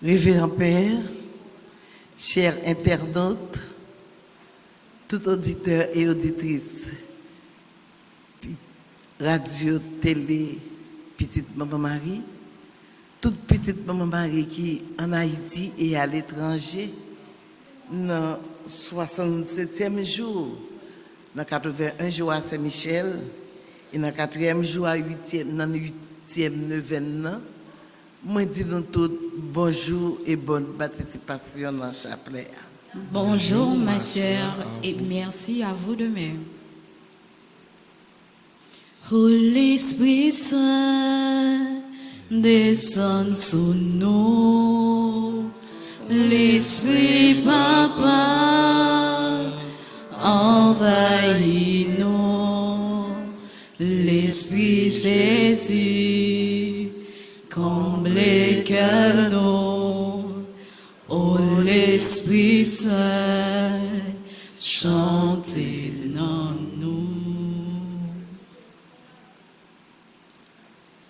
Révérend Père, chers internautes, tout auditeur et auditrice, radio, télé, petite maman Marie, toute petite maman Marie qui en Haïti et à l'étranger, dans 67e jour, dans 81 jours à Saint-Michel, et dans 4e jour à 8e neuvaine, moi dis nous tous bonjour et bonne participation dans le chapelet. Bonjour ma sœur et merci à vous de même. Oh l'Esprit Saint descend sous nous, l'Esprit Papa envahit nous, l'Esprit Jésus comble les cœurs nous. Oh l'Esprit Saint, chantez dans nous.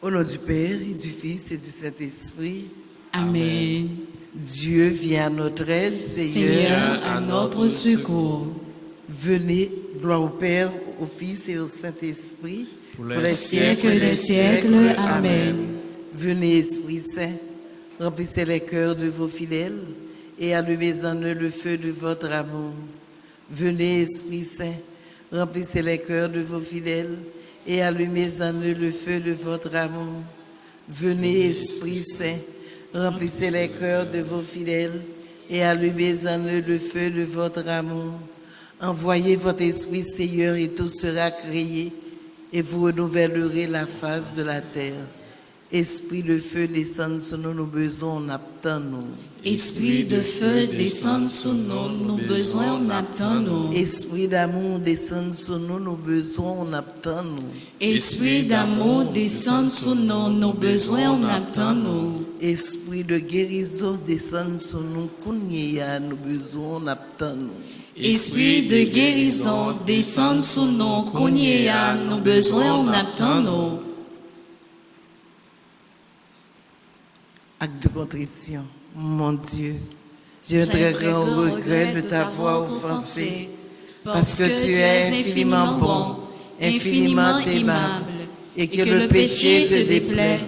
Au nom du Père et du Fils et du Saint-Esprit. Amen. Dieu vient à notre aide, Seigneur, à notre secours. Venez, gloire au Père, au Fils et au Saint-Esprit. Pour les siècles des siècles. Amen. Venez, Esprit Saint, remplissez les cœurs de vos fidèles et allumez en eux le feu de votre amour. Venez, Esprit Saint, remplissez les cœurs de vos fidèles et allumez en eux le feu de votre amour. Venez, Esprit Saint, remplissez les cœurs de vos fidèles et allumez en eux le feu de votre amour. Envoyez votre Esprit, Seigneur, et tout sera créé, et vous renouvellerez la face de la terre. Esprit de feu, descend sur nous, nos besoins, on attend nous. Esprit de feu, descend sur nous, nos besoins, on attend nous. Esprit d'amour, descend sur nous, nos besoins, on attend nous. Esprit d'amour, descend sur nous, nos besoins, on attend nous. Esprit de guérison, descend sur nous, kounya, nos besoins, on attend nous. Esprit de guérison, descend sur nous, kounya, nos besoins, on attend nous. Acte de contrition, mon Dieu, j'ai un très grand regret de t'avoir offensé, parce que tu es infiniment bon, infiniment aimable, et que le péché te déplaît.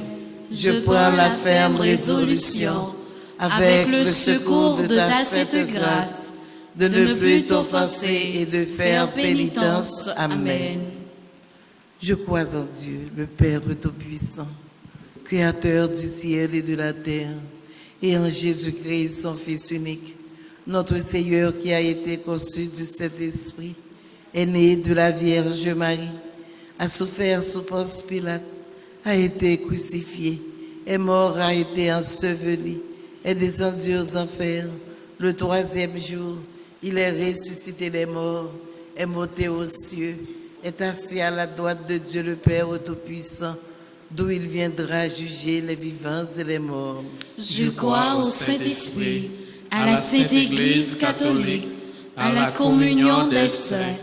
Je prends la ferme résolution, avec le secours de ta sainte grâce, de ne plus t'offenser et de faire pénitence. Amen. Je crois en Dieu, le Père Tout-Puissant, Créateur du ciel et de la terre, et en Jésus-Christ, son Fils unique, notre Seigneur qui a été conçu du Saint-Esprit, est né de la Vierge Marie, a souffert sous Ponce Pilate, a été crucifié, est mort, a été enseveli, est descendu aux enfers. Le troisième jour, il est ressuscité des morts, est monté aux cieux, est assis à la droite de Dieu le Père Tout-Puissant, d'où il viendra juger les vivants et les morts. Je crois au Saint-Esprit, à la Sainte Église catholique, à la communion des saints,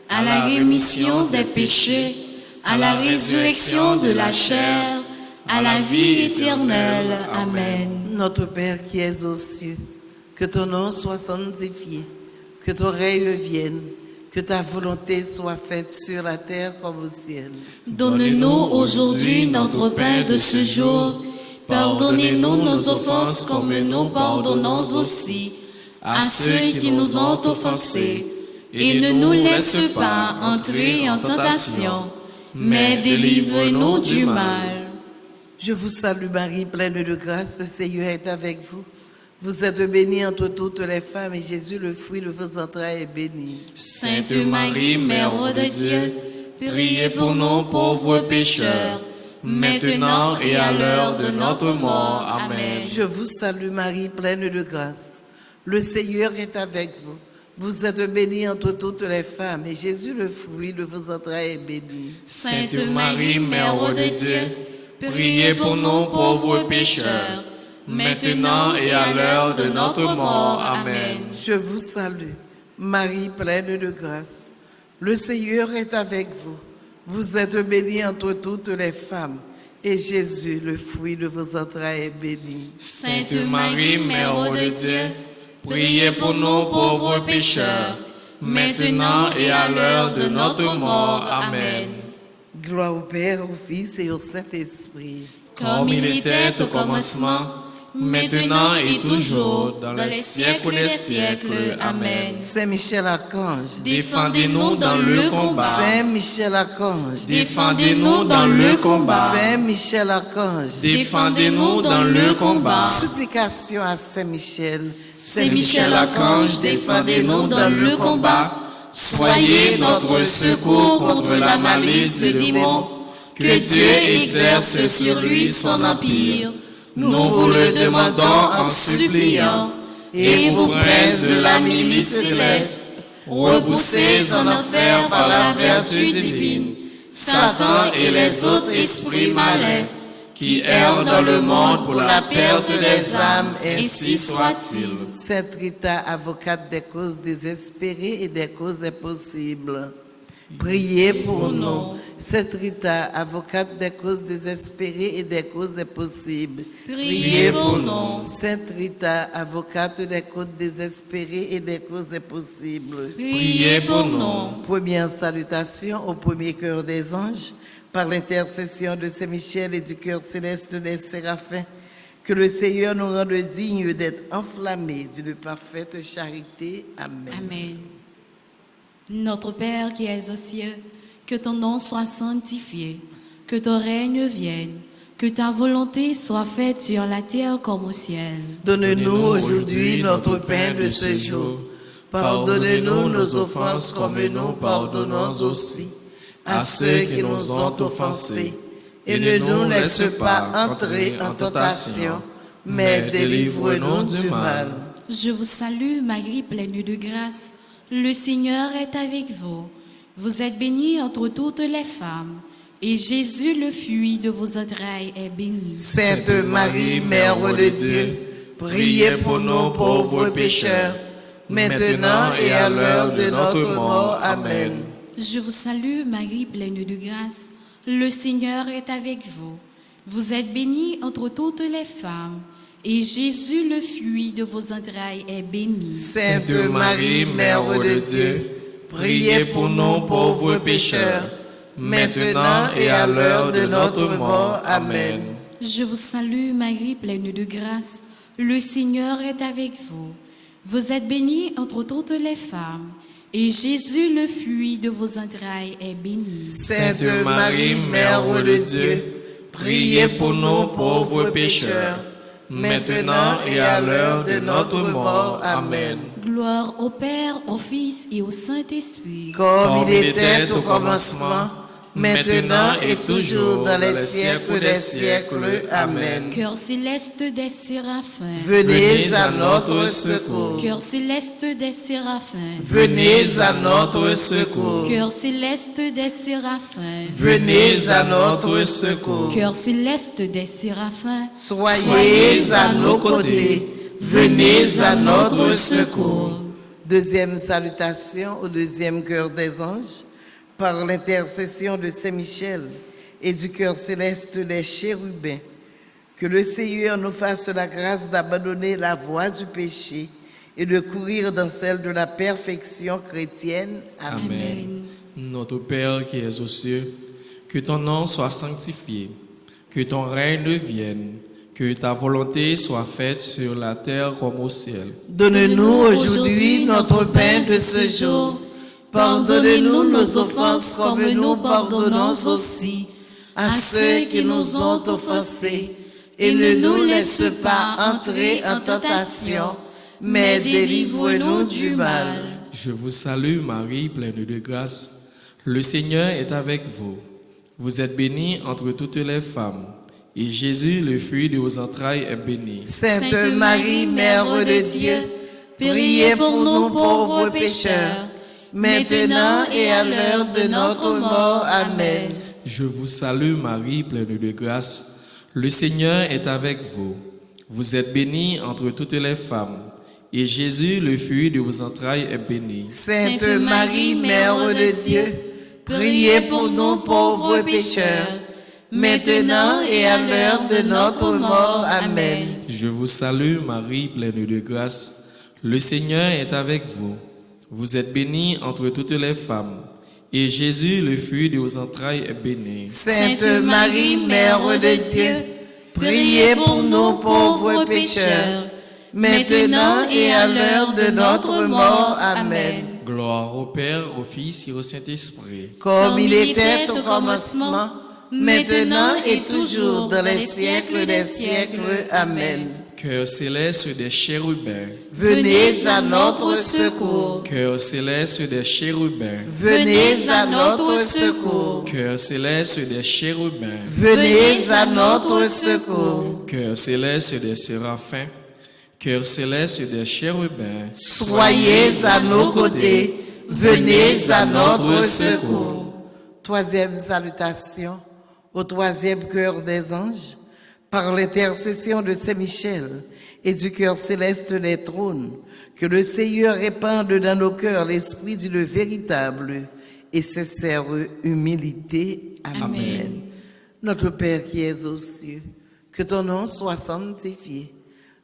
à la rémission des péchés, à la résurrection de la chair, à la vie éternelle. Amen. Notre Père qui es aux cieux, que ton nom soit sanctifié, que ton règne vienne, que ta volonté soit faite sur la terre comme au ciel. Donne-nous aujourd'hui notre pain de ce jour. Pardonnez-nous nos offenses comme nous pardonnons aussi à ceux qui nous ont offensés. Et ne nous laisse pas entrer en tentation, mais délivre-nous du mal. Je vous salue Marie, pleine de grâce, le Seigneur est avec vous. Vous êtes bénie entre toutes les femmes et Jésus, le fruit de vos entrailles, est béni. Sainte Marie, Mère de Dieu, priez pour nous pauvres pécheurs, maintenant et à l'heure de notre mort. Amen. Je vous salue Marie, pleine de grâce. Le Seigneur est avec vous. Vous êtes bénie entre toutes les femmes et Jésus, le fruit de vos entrailles, est béni. Sainte Marie, Mère de Dieu, priez pour nous pauvres pécheurs, maintenant et à l'heure de notre mort. Amen. Je vous salue, Marie pleine de grâce. Le Seigneur est avec vous. Vous êtes bénie entre toutes les femmes, Et Jésus, le fruit de vos entrailles, est béni. Sainte Marie, Mère de Dieu, priez pour nous pauvres pécheurs, maintenant et à l'heure de notre mort. Amen. Gloire au Père, au Fils et au Saint-Esprit. Comme il était au commencement, maintenant et toujours, dans les siècles des siècles. Amen. Saint Michel Archange, Défendez-nous dans le combat. Saint Michel Archange, Défendez-nous dans le combat. Saint Michel Archange, Défendez-nous dans le combat. supplication à Saint Michel. Saint Michel Archange, défendez-nous dans le combat. Soyez notre secours contre la malice du démon. Que Dieu exerce sur lui son empire. Nous vous le demandons en suppliant. Et vous, princes de la milice céleste, repoussez en enfer par la vertu divine Satan et les autres esprits malins qui errent dans le monde pour la perte des âmes, ainsi soit-il. Sainte Rita, avocate des causes désespérées et des causes impossibles, priez pour nous. Sainte Rita, avocate des causes désespérées et des causes impossibles, Priez pour nous. Sainte Rita, avocate des causes désespérées et des causes impossibles, Priez pour nous. Première salutation au premier cœur des anges, par l'intercession de Saint Michel et du cœur céleste des séraphins, que le Seigneur nous rende dignes d'être enflammés d'une parfaite charité. Amen. Amen. Notre Père qui es aux cieux, que ton nom soit sanctifié, que ton règne vienne, que ta volonté soit faite sur la terre comme au ciel. Donne-nous aujourd'hui notre pain de ce jour. Pardonne-nous nos offenses comme nous pardonnons aussi à ceux qui nous ont offensés. Et ne nous laisse pas entrer en tentation, mais délivre-nous du mal. Je vous salue Marie, pleine de grâce. Le Seigneur est avec vous. Vous êtes bénie entre toutes les femmes, et Jésus, le fruit de vos entrailles, est béni. Sainte Marie, Mère de Dieu, priez pour nous pauvres pécheurs, maintenant et à l'heure de notre mort. Amen. Je vous salue Marie, pleine de grâce. Le Seigneur est avec vous. Vous êtes bénie entre toutes les femmes, et Jésus, le fruit de vos entrailles, est béni. Sainte Marie, Mère de Dieu, priez pour nous pauvres pécheurs, maintenant et à l'heure de notre mort. Amen. Je vous salue Marie, pleine de grâce. Le Seigneur est avec vous. Vous êtes bénie entre toutes les femmes, et Jésus, le fruit de vos entrailles, est béni. Sainte Marie, Mère de Dieu, priez pour nous pauvres pécheurs, maintenant et à l'heure de notre mort. Amen. Gloire au Père, au Fils et au Saint-Esprit. Comme il était au commencement, maintenant et toujours dans les siècles des siècles. Amen. Cœur céleste des séraphins, Venez à notre secours. cœur céleste des séraphins, Venez à notre secours. cœur céleste des séraphins, Venez à notre secours. cœur céleste des séraphins, Soyez à nos côtés. Venez à notre secours. Deuxième salutation au deuxième cœur des anges, par l'intercession de Saint Michel et du cœur céleste des chérubins. Que le Seigneur nous fasse la grâce d'abandonner la voie du péché et de courir dans celle de la perfection chrétienne. Amen. Amen. Notre Père qui es aux cieux, que ton nom soit sanctifié, que ton règne vienne, que ta volonté soit faite sur la terre comme au ciel. Donne-nous aujourd'hui notre pain de ce jour. Pardonne-nous nos offenses comme nous pardonnons aussi à ceux qui nous ont offensés. Et ne nous laisse pas entrer en tentation, mais délivre-nous du mal. Je vous salue Marie, pleine de grâce. Le Seigneur est avec vous. Vous êtes bénie entre toutes les femmes, et Jésus, le fruit de vos entrailles, est béni. Sainte Marie, Mère de Dieu, priez pour nous pauvres pécheurs, maintenant et à l'heure de notre mort. Amen. Je vous salue Marie, pleine de grâce. Le Seigneur est avec vous. Vous êtes bénie entre toutes les femmes, et Jésus, le fruit de vos entrailles, est béni. Sainte Marie, Mère de Dieu, priez pour nous pauvres pécheurs, maintenant et à l'heure de notre mort. Amen. Je vous salue Marie, pleine de grâce. Le Seigneur est avec vous. Vous êtes bénie entre toutes les femmes, et Jésus, le fruit de vos entrailles, est béni. Sainte Marie, Mère de Dieu, priez pour nous pauvres pécheurs, maintenant et à l'heure de notre mort. Amen. Gloire au Père, au Fils et au Saint-Esprit. Comme il était au commencement, maintenant et toujours, dans les siècles des siècles. Amen. Cœur céleste des chérubins, Venez à notre secours. cœur céleste des chérubins, Venez à notre secours. cœur céleste des chérubins, Venez à notre secours. cœur céleste des séraphins, cœur céleste des chérubins. Soyez à nos côtés. Venez à notre secours. Troisième salutation au troisième cœur des anges. Par l'intercession de Saint-Michel et du cœur céleste des trônes, que le Seigneur répande dans nos cœurs l'esprit d'une véritable et sincère humilité. Amen. Notre Père qui es aux cieux, que ton nom soit sanctifié,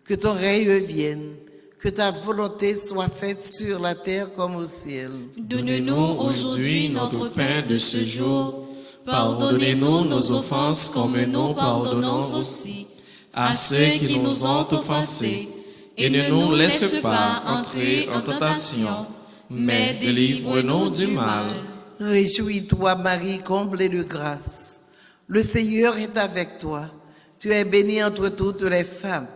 que ton règne vienne, que ta volonté soit faite sur la terre comme au ciel. Donne-nous aujourd'hui notre pain de ce jour. Pardonnez-nous nos offenses comme nous pardonnons aussi à ceux qui nous ont offensés. Et ne nous laisse pas entrer en tentation, mais délivre-nous du mal. Réjouis-toi, Marie, comblée de grâce. Le Seigneur est avec toi. Tu es bénie entre toutes les femmes,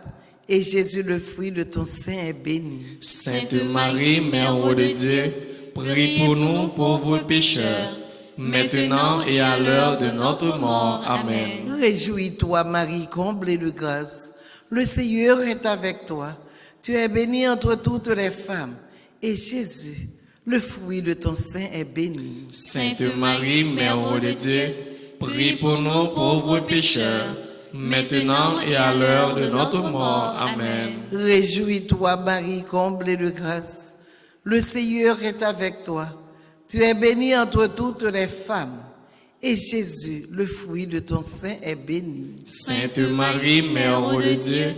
et Jésus, le fruit de ton sein, est béni. Sainte Marie, Mère de Dieu, prie pour nous pauvres pécheurs, maintenant et à l'heure de notre mort. Amen. Réjouis-toi, Marie, comblée de grâce. Le Seigneur est avec toi. Tu es bénie entre toutes les femmes, et Jésus, le fruit de ton sein, est béni. Sainte Marie, Mère de Dieu, prie pour nous pauvres pécheurs, maintenant et à l'heure de notre mort. Amen. Réjouis-toi, Marie, comblée de grâce. Le Seigneur est avec toi. Tu es bénie entre toutes les femmes, et Jésus, le fruit de ton sein, est béni. Sainte Marie, Mère de Dieu,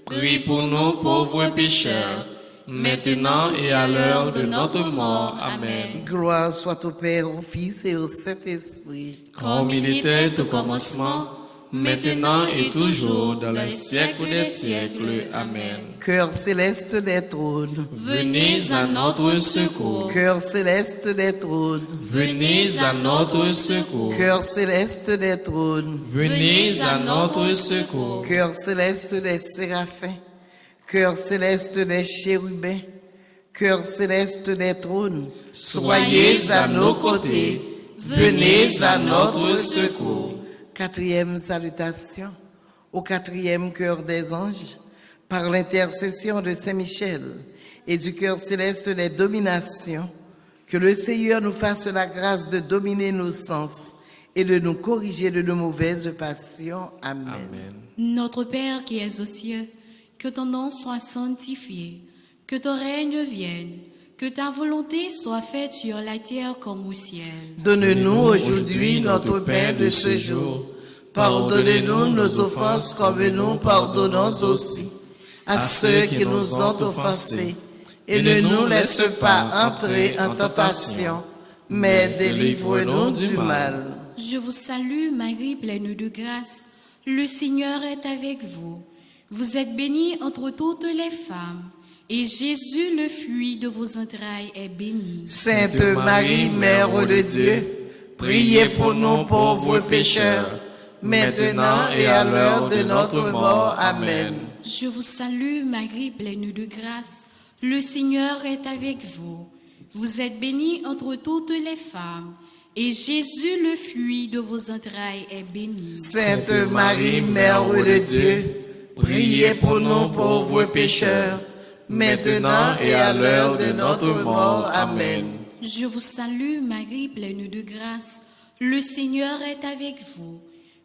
prie pour nous pauvres pécheurs, maintenant et à l'heure de notre mort. Amen. Gloire soit au Père, au Fils et au Saint-Esprit. Comme il était au commencement, maintenant et toujours, dans les siècles des siècles. Amen. Cœur céleste des trônes, Venez à notre secours. cœur céleste des trônes, Venez à notre secours. cœur céleste des trônes, Venez à notre secours. cœur céleste des séraphins, cœur céleste des chérubins, cœur céleste des trônes, soyez à nos côtés, venez à notre secours. Quatrième salutation au quatrième cœur des anges, par l'intercession de Saint-Michel et du cœur céleste des dominations, que le Seigneur nous fasse la grâce de dominer nos sens et de nous corriger de nos mauvaises passions. Amen. Notre Père qui es aux cieux, que ton nom soit sanctifié, que ton règne vienne, que ta volonté soit faite sur la terre comme au ciel. Donne-nous aujourd'hui notre pain de ce jour. Pardonnez-nous nos offenses comme nous pardonnons aussi à ceux qui nous ont offensés. Et ne nous laisse pas entrer en tentation, mais délivre-nous du mal. Je vous salue, Marie, pleine de grâce. Le Seigneur est avec vous. Vous êtes bénie entre toutes les femmes, et Jésus, le fruit de vos entrailles, est béni. Sainte Marie, Mère de Dieu, priez pour nous pauvres pécheurs, maintenant et à l'heure de notre mort. Amen. Je vous salue, Marie, pleine de grâce. Le Seigneur est avec vous. Vous êtes bénie entre toutes les femmes, et Jésus, le fruit de vos entrailles, est béni. Sainte Marie, Mère de Dieu, priez pour nous pauvres pécheurs, maintenant et à l'heure de notre mort. Amen. Je vous salue, Marie, pleine de grâce. Le Seigneur est avec vous.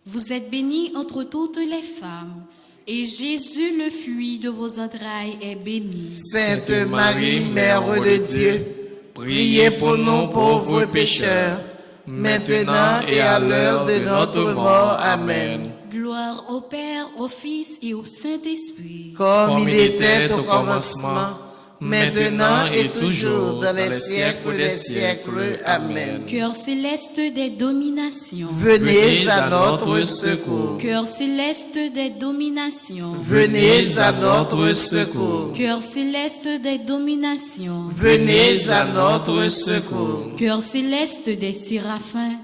Vous êtes bénie entre toutes les femmes, et Jésus, le fruit de vos entrailles, est béni. Sainte Marie, Mère de Dieu, priez pour nous pauvres pécheurs, maintenant et à l'heure de notre mort. Amen. Gloire au Père, au Fils et au Saint-Esprit. Comme il était au commencement, maintenant et toujours, dans les siècles des siècles. Amen. Cœur céleste des dominations. Venez à notre secours. Cœur céleste des dominations. Venez à notre secours. Cœur céleste des dominations. Venez à notre secours. Cœur céleste des séraphins.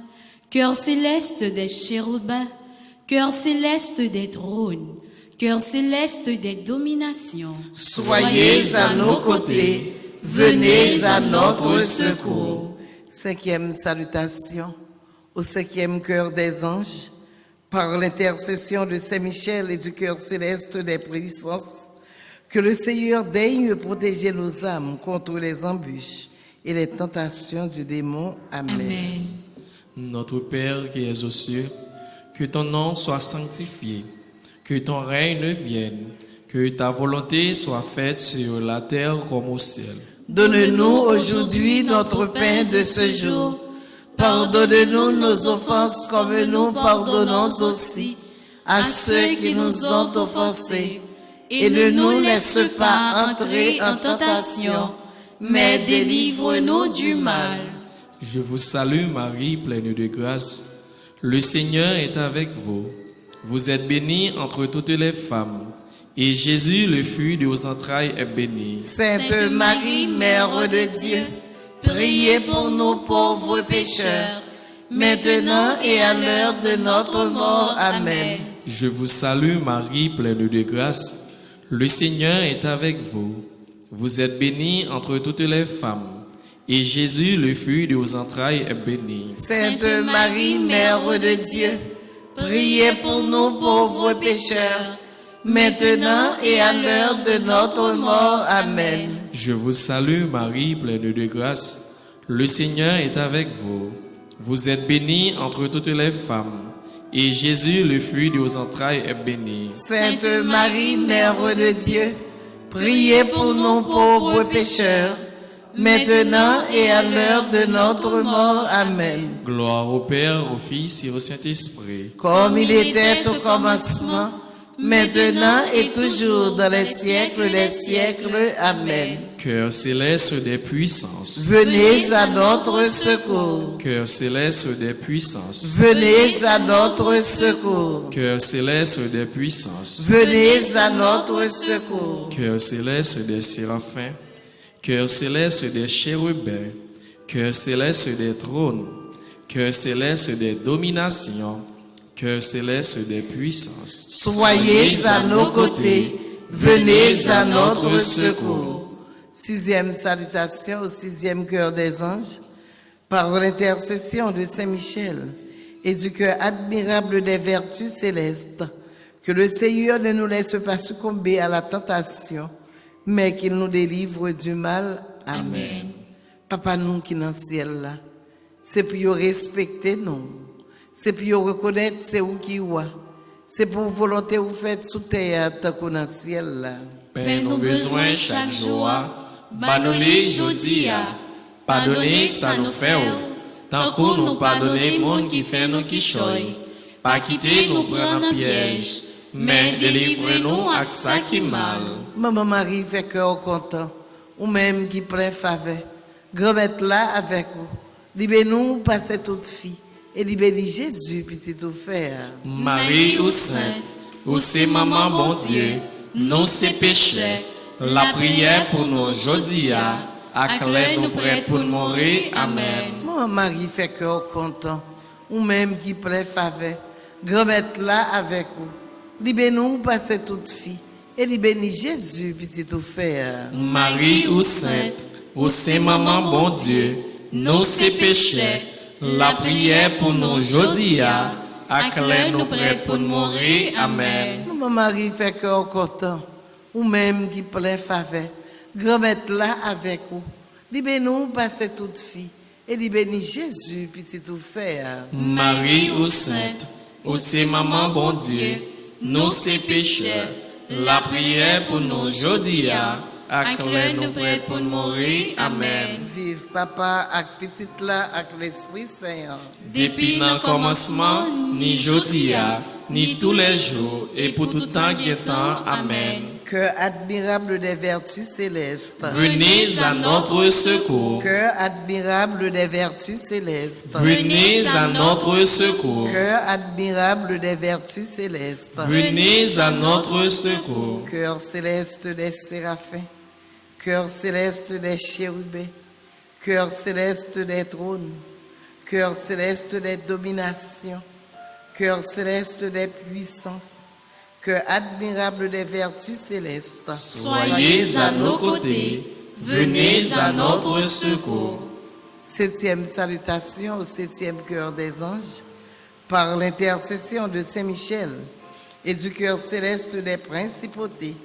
Cœur céleste des chérubins. Cœur céleste des trônes. Cœur céleste des dominations. Soyez à nos côtés. Venez à notre secours. Cinquième salutation. Au cinquième cœur des anges. Par l'intercession de Saint-Michel et du cœur céleste des puissances, que le Seigneur daigne protéger nos âmes contre les embûches et les tentations du démon. Amen. Amen. Notre Père qui es aux cieux, que ton nom soit sanctifié, que ton règne vienne, que ta volonté soit faite sur la terre comme au ciel. Donne-nous aujourd'hui notre pain de ce jour. Pardonne-nous nos offenses comme nous pardonnons aussi à ceux qui nous ont offensés. Et ne nous laisse pas entrer en tentation, mais délivre-nous du mal. Je vous salue Marie, pleine de grâce. Le Seigneur est avec vous. Vous êtes bénie entre toutes les femmes, et Jésus, le fruit de vos entrailles, est béni. Sainte Marie, Mère de Dieu, priez pour nous pauvres pécheurs, maintenant et à l'heure de notre mort. Amen. Je vous salue Marie, pleine de grâce. Le Seigneur est avec vous. Vous êtes bénie entre toutes les femmes, et Jésus, le fruit de vos entrailles, est béni. Sainte Marie, Mère de Dieu, priez pour nous pauvres pécheurs, maintenant et à l'heure de notre mort. Amen. Je vous salue Marie, pleine de grâce. Le Seigneur est avec vous. Vous êtes bénie entre toutes les femmes, et Jésus, le fruit de vos entrailles, est béni. Sainte Marie, Mère de Dieu, priez pour nous pauvres pécheurs, maintenant et à l'heure de notre mort. Amen. Gloire au Père, au Fils et au Saint-Esprit. Comme il était au commencement, maintenant et toujours, dans les siècles des siècles. Amen. Cœur céleste des puissances. Venez à notre secours. Cœur céleste des puissances. Venez à notre secours. Cœur céleste des puissances. Venez à notre secours. Cœur céleste des séraphins. Cœur céleste des chérubins. Cœur céleste des trônes. Cœur céleste des dominations. Cœur céleste des puissances. Soyez à nos côtés. Venez à notre secours. Sixième salutation au sixième cœur des anges. Par l'intercession de Saint-Michel et du cœur admirable des vertus célestes, que le Seigneur ne nous laisse pas succomber à la tentation, mais qu'il nous délivre du mal. Amen. Papa, nous qui dans le ciel là, c'est pour respecter nous, c'est pour reconnaître c'est où qui est, c'est pour volonté vous faites sous terre tant qu'on dans le ciel là. Père, nous besoin chaque jour, banolé jodi, pardonnez ça nous fait, tant qu'on nous pardonne monde qui fait nous qui choy, pas quitter nous prendre en piège, mais délivre-nous à ça qui mal. Maman Marie fait cœur content, ou même qui plein faveur. Grand-mère là avec vous. Libère-nous passer toute fille. Et libère Jésus, petit tout faire. Marie ou sainte, ou c'est maman bon Dieu, non c'est péché. La prière pour nous aujourd'hui, acclare nous prêts pour mourir. Amen. Maman Marie fait cœur content, ou même qui plein faveur. Grand-mère là avec vous. Libère-nous passer toute fille. Et libère Jésus, petit tout faire. Marie ou sainte, ou c'est maman bon Dieu, non c'est péché. La prière pour nous aujourd'hui, acclare nous prêts pour mourir. Amen. Maman Marie fait cœur content, ou même qui plein faveur. Grand-mère là avec vous. Libère-nous passer toute fille. Et libère Jésus, petit tout faire. Marie ou sainte, ou c'est maman bon Dieu, non c'est péché. La prière pour nous aujourd'hui, ak lè nou prêt pour mourir. Amen. Vive papa ak petite là ak l'Esprit Saint. Depuis nan commencement, ni jodia, ni tous les jours, et pour tout temps qui est temps. Amen. Cœur admirable des vertus célestes. Venez à notre secours. Cœur admirable des vertus célestes. Venez à notre secours. Cœur admirable des vertus célestes. Venez à notre secours. Cœur céleste des séraphins. Cœur céleste des chérubins. Cœur céleste des trônes. Cœur céleste des dominations. Cœur céleste des puissances. Cœur admirable des vertus célestes. Soyez à nos côtés, venez à notre secours. Septième salutation au septième cœur des anges, par l'intercession de Saint Michel et du cœur céleste des principautés,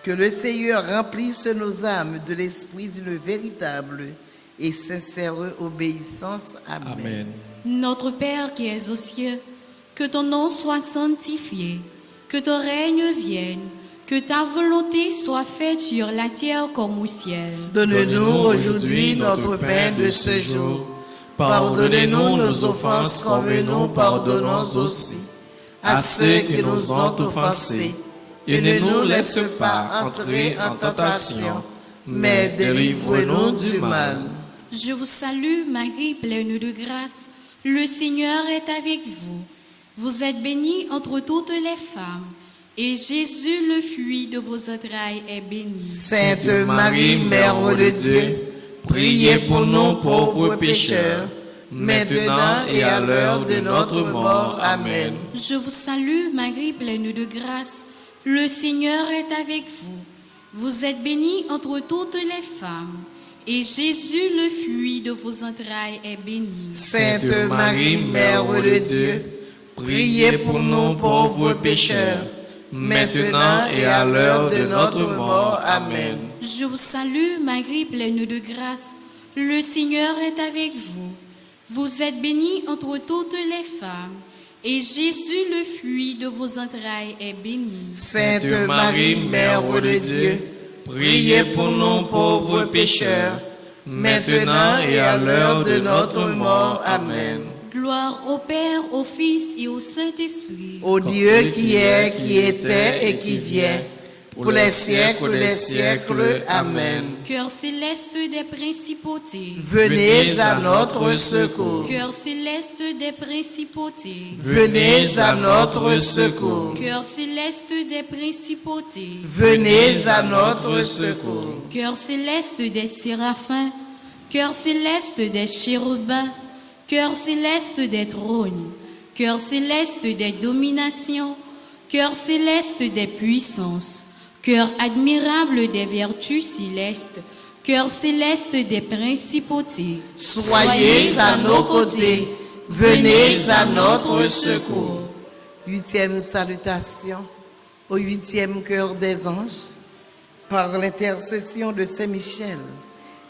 que le Seigneur remplisse nos âmes de l'esprit d'une véritable et sincère obéissance. Amen. Amen. Notre Père qui es aux cieux, que ton nom soit sanctifié, que ton règne vienne, que ta volonté soit faite sur la terre comme au ciel. Donne-nous aujourd'hui notre pain de ce jour. Pardonnez-nous nos offenses comme nous pardonnons aussi à ceux qui nous ont offensés. Et ne nous laisse pas entrer en tentation, mais délivre-nous du mal. Je vous salue, Marie, pleine de grâce. Le Seigneur est avec vous. Vous êtes bénie entre toutes les femmes, et Jésus, le fruit de vos entrailles, est béni. Sainte Marie, Mère de Dieu, priez pour nous pauvres pécheurs, maintenant et à l'heure de notre mort. Amen. Je vous salue, Marie, pleine de grâce. Le Seigneur est avec vous. Vous êtes bénie entre toutes les femmes, et Jésus, le fruit de vos entrailles, est béni. Sainte Marie, Mère de Dieu, priez pour nous pauvres pécheurs, maintenant et à l'heure de notre mort. Amen. Je vous salue, Marie, pleine de grâce. Le Seigneur est avec vous. Vous êtes bénie entre toutes les femmes, et Jésus, le fruit de vos entrailles, est béni. Sainte Marie, Mère de Dieu, priez pour nous pauvres pécheurs, maintenant et à l'heure de notre mort. Amen. Gloire au Père, au Fils et au Saint-Esprit. Au Dieu qui est, qui était et qui vient, pour les siècles des siècles. Amen. Cœur céleste des principautés. Venez à notre secours. Cœur céleste des principautés. Venez à notre secours. Cœur céleste des principautés. Venez à notre secours. Cœur céleste des séraphins. Cœur céleste des chérubins. Cœur céleste des trônes. Cœur céleste des dominations. Cœur céleste des puissances. Cœur admirable des vertus célestes. Cœur céleste des principautés. Soyez à nos côtés. Venez à notre secours. Huitième salutation au huitième cœur des anges, par l'intercession de Saint Michel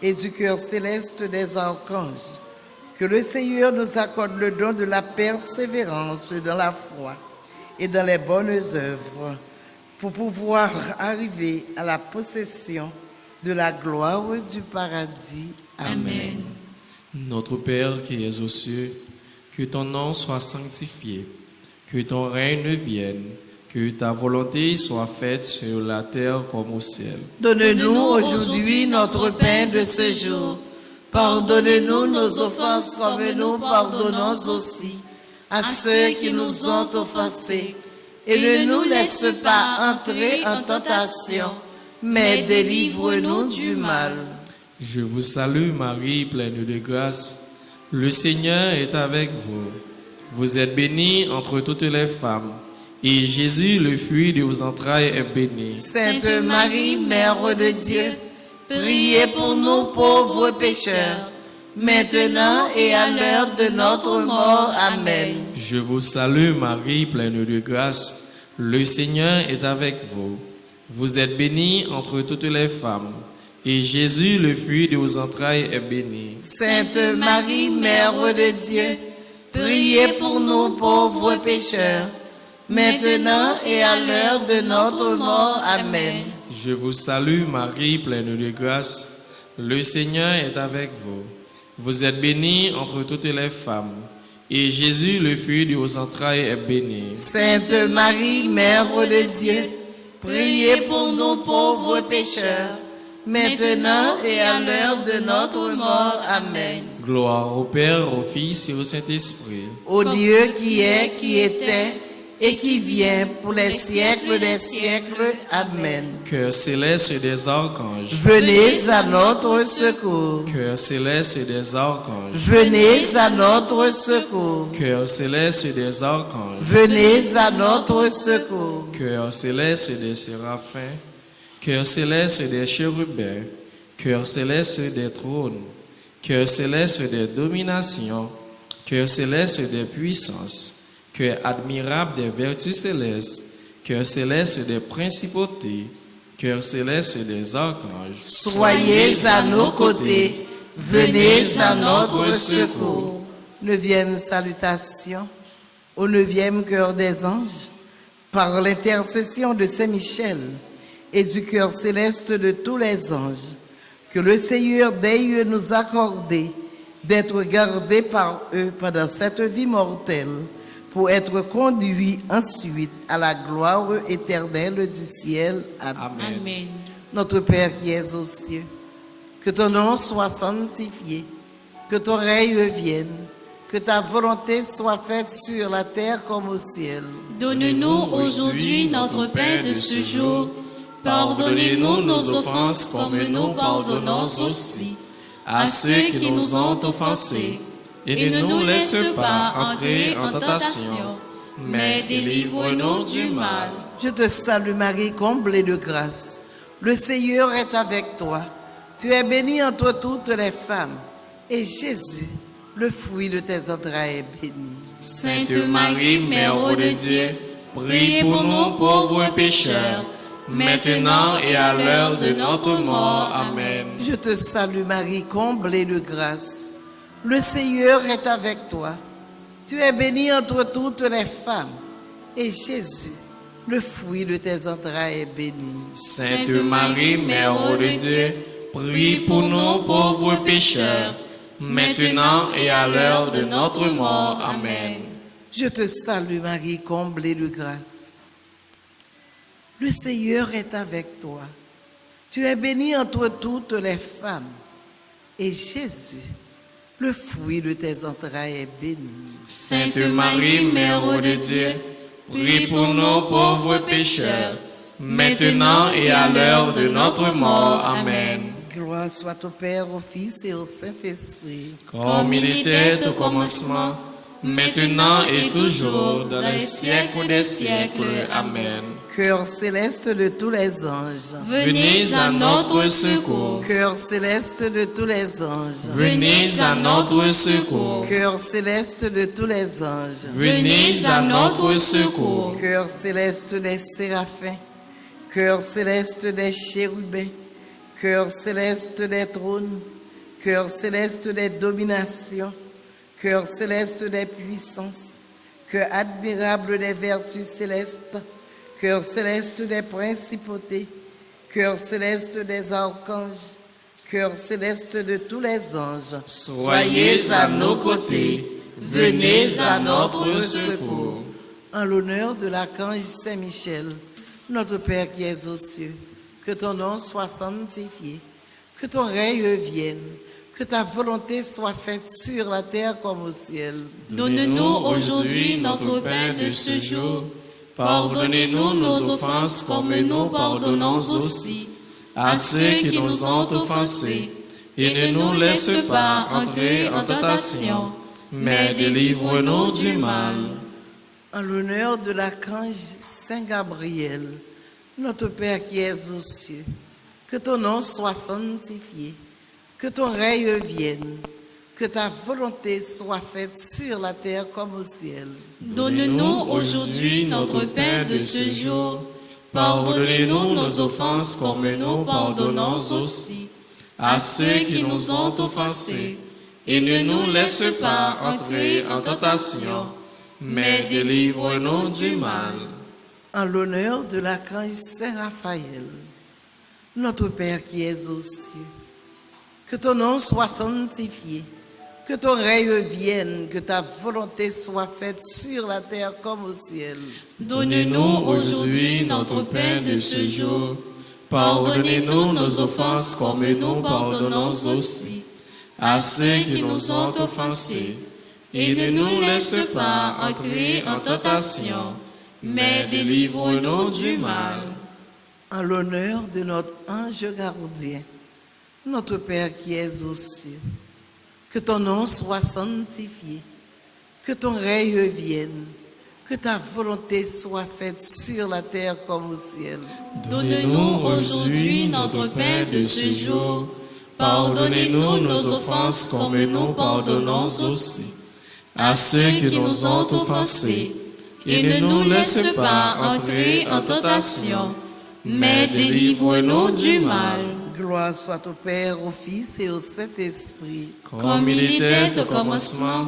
et du cœur céleste des archanges, que le Seigneur nous accorde le don de la persévérance dans la foi et dans les bonnes œuvres, pour pouvoir arriver à la possession de la gloire du paradis. Amen. Notre Père qui es aux cieux, que ton nom soit sanctifié, que ton règne vienne, que ta volonté soit faite sur la terre comme au ciel. Donne-nous aujourd'hui notre pain de ce jour. Pardonne-nous nos offenses comme nous pardonnons aussi à ceux qui nous ont offensés. Et ne nous laisse pas entrer en tentation, mais délivre-nous du mal. Je vous salue Marie, pleine de grâce. Le Seigneur est avec vous. Vous êtes bénie entre toutes les femmes, et Jésus, le fruit de vos entrailles, est béni. Sainte Marie, Mère de Dieu, priez pour nous pauvres pécheurs, maintenant et à l'heure de notre mort. Amen. Je vous salue Marie, pleine de grâce. Le Seigneur est avec vous. Vous êtes bénie entre toutes les femmes, et Jésus, le fruit de vos entrailles, est béni. Sainte Marie, Mère de Dieu, priez pour nous pauvres pécheurs, maintenant et à l'heure de notre mort. Amen. Je vous salue Marie, pleine de grâce. Le Seigneur est avec vous. Vous êtes bénie entre toutes les femmes. Et Jésus, le fruit de vos entrailles, est béni. Sainte Marie, Mère de Dieu, priez pour nous pauvres pécheurs, maintenant et à l'heure de notre mort. Amen. Gloire au Père, au Fils et au Saint-Esprit. Ô Dieu qui est, qui était et qui vient pour les siècles des siècles. Amen. Cœur céleste des archanges. Venez à notre secours. Cœur céleste des archanges. Venez à notre secours. Cœur céleste des archanges. Venez à notre secours. Cœur céleste des séraphins. Cœur céleste des chérubins. Cœur céleste des trônes. Cœur céleste des dominations. Cœur céleste des puissances. Cœur admirable des vertus célestes. Cœur céleste des principautés. Cœur céleste des archanges. Soyez à nos côtés. Venez à notre secours. 9e salutation. Au 9e cœur des anges, par l'intercession de Saint Michel et du cœur céleste de tous les anges, que le Seigneur daigne nous accorder d'être gardés par eux pendant cette vie mortelle, pour être conduits ensuite à la gloire éternelle du ciel. Amen. Amen. Notre Père qui es aux cieux, que ton nom soit sanctifié, que ton règne vienne, que ta volonté soit faite sur la terre comme au ciel. Donne-nous aujourd'hui notre pain de ce jour. Pardonnez-nous nos offenses comme nous pardonnons aussi à ceux qui nous ont offensés. Et ne nous laisse pas entrer en tentation, mais délivre-nous du mal. Je te salue Marie, comblée de grâce. Le Seigneur est avec toi. Tu es bénie entre toutes les femmes. Et Jésus, le fruit de tes entrailles, est béni. Sainte Marie, Mère de Dieu, priez pour nous pauvres pécheurs, maintenant et à l'heure de notre mort. Amen. Je te salue Marie, comblée de grâce. Le Seigneur est avec toi. Tu es bénie entre toutes les femmes. Et Jésus, le fruit de tes entrailles, est béni. Sainte Marie, Mère de Dieu, prie pour nous pauvres pécheurs, maintenant et à l'heure de notre mort. Amen. Je te salue Marie, comblée de grâce. Le Seigneur est avec toi. Tu es bénie entre toutes les femmes. Et Jésus, le fruit de tes entrailles, est béni. Sainte Marie, Mère de Dieu, prie pour nous pauvres pécheurs, maintenant et à l'heure de notre mort. Amen. Gloire soit au Père, au Fils et au Saint-Esprit. Comme il était au commencement, maintenant et toujours, dans les siècles des siècles. Amen. Cœur céleste de tous les anges. Venez à notre secours. Cœur céleste de tous les anges. Venez à notre secours. Cœur céleste de tous les anges. Venez à notre secours. Cœur céleste des séraphins. Cœur céleste des chérubins. Cœur céleste des trônes. Cœur céleste des dominations. Cœur céleste des puissances. Cœur admirable des vertus célestes. Cœur céleste des principautés, cœur céleste des archanges, cœur céleste de tous les anges, soyez à nos côtés, venez à notre secours. En l'honneur de l'archange Saint-Michel, notre Père qui es aux cieux, que ton nom soit sanctifié, que ton règne vienne, que ta volonté soit faite sur la terre comme au ciel. Donne-nous aujourd'hui notre pain de ce jour. Pardonnez-nous nos offenses comme nous pardonnons aussi à ceux qui nous ont offensés. Et ne nous laisse pas entrer en tentation, mais délivre-nous du mal. En l'honneur de l'archange Saint Gabriel, notre Père qui es aux cieux, que ton nom soit sanctifié, que ton règne vienne, que ta volonté soit faite sur la terre comme au ciel. Donne-nous aujourd'hui notre pain de ce jour. Pardonnez-nous nos offenses comme nous pardonnons aussi à ceux qui nous ont offensés. Et ne nous laisse pas entrer en tentation, mais délivre-nous du mal. En l'honneur de l'archange Saint Raphaël, Notre Père qui es aux cieux, que ton nom soit sanctifié, que ton règne vienne, que ta volonté soit faite sur la terre comme au ciel. Donne-nous aujourd'hui notre pain de ce jour. Pardonnez-nous nos offenses comme nous pardonnons aussi à ceux qui nous ont offensés. Et ne nous laisse pas entrer en tentation, mais délivre-nous du mal. En l'honneur de notre ange gardien, notre Père qui es aux cieux, que ton nom soit sanctifié, que ton règne vienne, que ta volonté soit faite sur la terre comme au ciel. Donne-nous aujourd'hui notre pain de ce jour. Pardonnez-nous nos offenses comme nous pardonnons aussi à ceux qui nous ont offensés. Et ne nous laisse pas entrer en tentation, mais délivre-nous du mal. Gloire soit au Père, au Fils et au Saint-Esprit. Comme il était au commencement,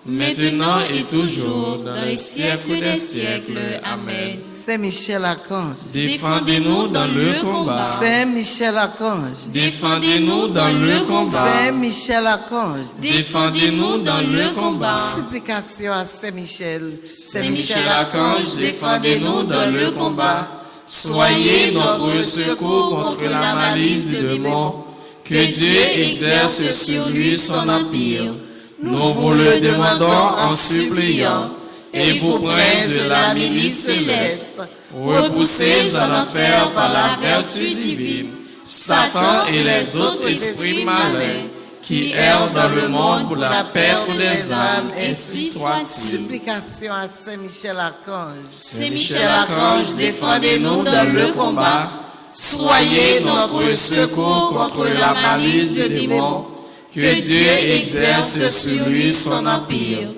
maintenant et toujours, dans les siècles des siècles. Amen. Saint Michel Archange, Défendez-nous dans le combat. Saint Michel Archange, Défendez-nous dans le combat. Saint Michel Archange, Défendez-nous dans le combat. supplication à Saint Michel. Saint Michel Archange, défendez-nous dans le combat. Soyez notre secours contre la malice du démon. Que Dieu exerce sur lui son empire. Nous vous le demandons en suppliant. Et vous, princes de la milice céleste, repoussez en enfer par la vertu divine Satan et les autres esprits malins qui errent dans le monde pour la perte des âmes, ainsi soit-il. Supplication à Saint Michel Archange. Saint Michel Archange, défendez-nous dans le combat. Soyez notre secours contre la malice du démon. Que Dieu exerce sur lui son empire.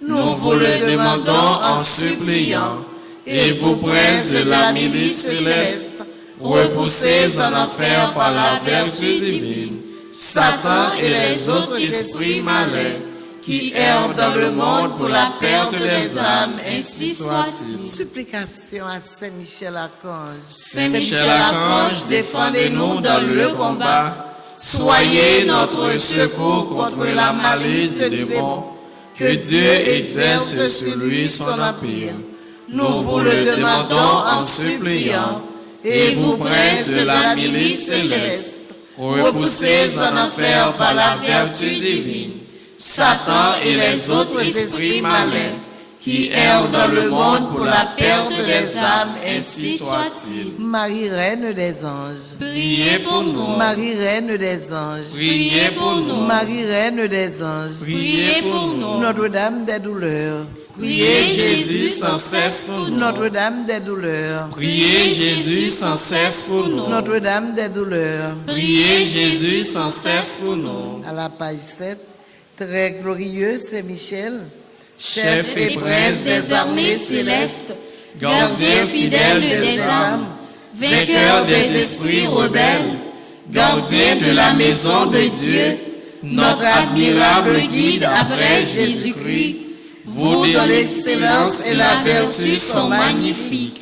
Nous vous le demandons en suppliant. Et vous, princes de la milice céleste, repoussez en enfer par la vertu divine Satan et les autres esprits malins qui errent dans le monde pour la perte des âmes, ainsi soit-il. Supplication à Saint Michel Archange. Saint Michel Archange, défendez-nous dans le combat. Soyez notre secours contre la malice du démon. Que Dieu exerce sur lui son empire. Nous vous le demandons en suppliant. Et vous, princes de la milice céleste, repoussez en enfer par la vertu divine Satan et les autres esprits malins qui errent dans le monde pour la perte des âmes, ainsi soit-il. Marie, Reine des anges. Priez pour nous. Marie, Reine des anges. Priez pour nous. Marie, Reine des anges. Priez pour nous. Notre-Dame des douleurs. Priez Jésus sans cesse pour nous. Notre-Dame des douleurs. Priez Jésus sans cesse pour nous. Notre-Dame des douleurs. Priez Jésus sans cesse pour nous. À la page 7, très glorieux Saint Michel, Chef et prince des armées célestes, gardien fidèle des âmes, vainqueur des esprits rebelles, gardien de la maison de Dieu, notre admirable guide après Jésus-Christ, vous dont l'excellence et la vertu sont magnifiques,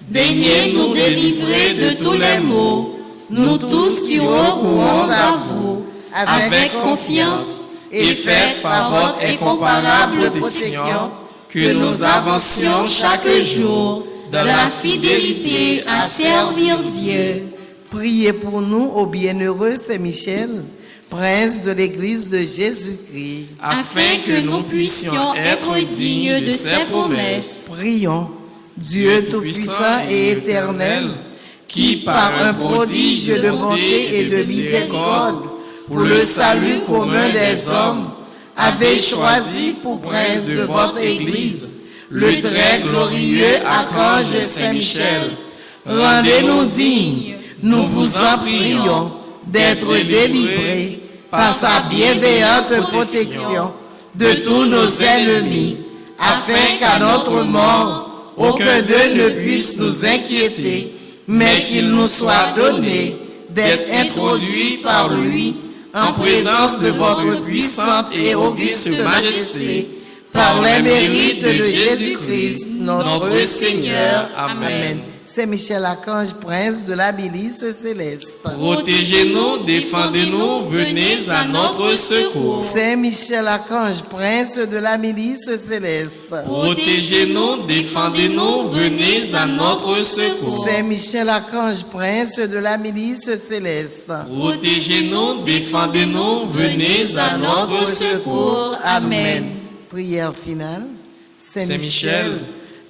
daignez nous délivrer de tous les maux, nous tous qui recourons à vous, avec confiance, et faites par votre incomparable protection que nous avancions chaque jour dans la fidélité à servir Dieu. Priez pour nous au bienheureux Saint Michel, prince de l'Église de Jésus-Christ, afin que nous puissions être dignes de ses promesses. Prions, Dieu Tout-Puissant et Éternel, qui par un prodige de bonté et de miséricorde, pour le salut commun des hommes, avez choisi pour prince de votre Église le très glorieux archange Saint-Michel. Rendez-nous dignes, nous vous en prions, d'être délivrés par sa bienveillante protection de tous nos ennemis, afin qu'à notre mort, aucun d'eux ne puisse nous inquiéter, mais qu'il nous soit donné d'être introduits par lui en présence de votre puissante et auguste majesté, par les mérites de Jésus-Christ, notre Seigneur. Amen. Saint Michel Archange, prince de la milice céleste. Protégez-nous, défendez-nous, venez à notre secours. Saint Michel Archange, prince de la milice céleste. Protégez-nous, défendez-nous, venez à notre secours. Saint Michel Archange, prince de la milice céleste. Protégez-nous, défendez-nous, venez à notre secours. Amen. Prière finale. Saint Michel,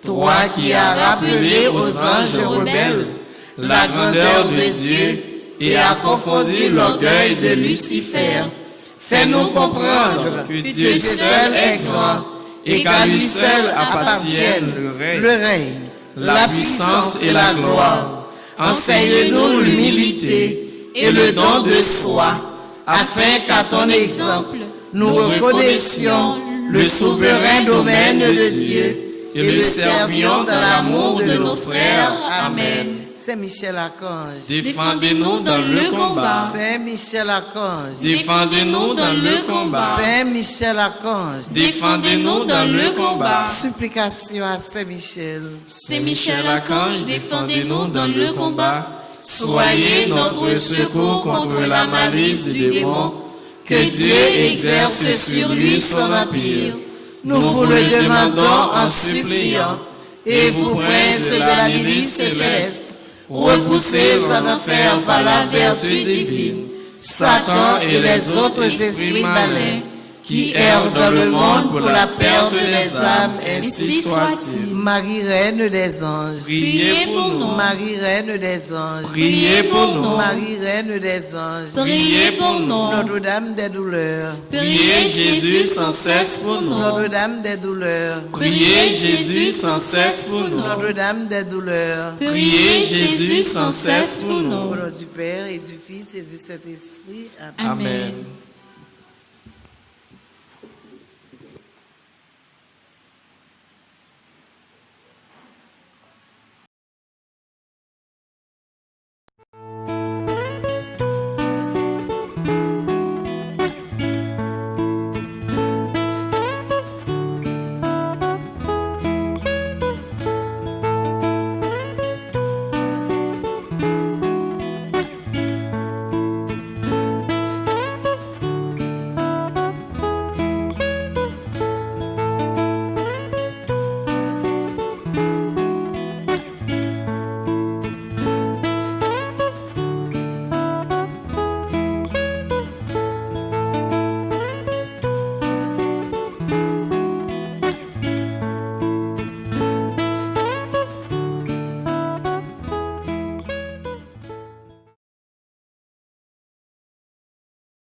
toi qui as rappelé aux anges rebelles la grandeur de Dieu et as confondu l'orgueil de Lucifer, fais-nous comprendre que Dieu seul est grand et qu'à lui seul appartiennent le règne, la puissance et la gloire. Enseigne-nous l'humilité et le don de soi, afin qu'à ton exemple, nous reconnaissions le souverain domaine de Dieu et le servions dans l'amour de nos frères. Amen. Saint Michel Archange, défendez-nous dans le combat. Saint Michel Archange, Défendez-nous dans le combat. Saint Michel Archange, Défendez-nous dans le combat. supplication à Saint Michel. Saint Michel Archange, défendez-nous dans le combat. Soyez notre secours contre la malice du démon. Que Dieu exerce sur lui son empire. Nous vous le demandons en suppliant. Et vous, princes de la milice céleste, repoussez en enfer par la vertu divine Satan et les autres esprits malins qui errent dans le monde pour la perte des âmes, ainsi soit-il. Marie, Reine des anges, Priez pour nous. Marie, Reine des anges, Priez pour nous. Marie, Reine des anges, Priez pour nous. Notre-Dame des douleurs, Priez Jésus sans cesse pour nous. Notre-Dame des douleurs, Priez Jésus sans cesse pour nous. Notre-Dame des douleurs. Priez Jésus sans cesse pour Au nous. nom du Père et du Fils et du Saint-Esprit. Amen. Amen.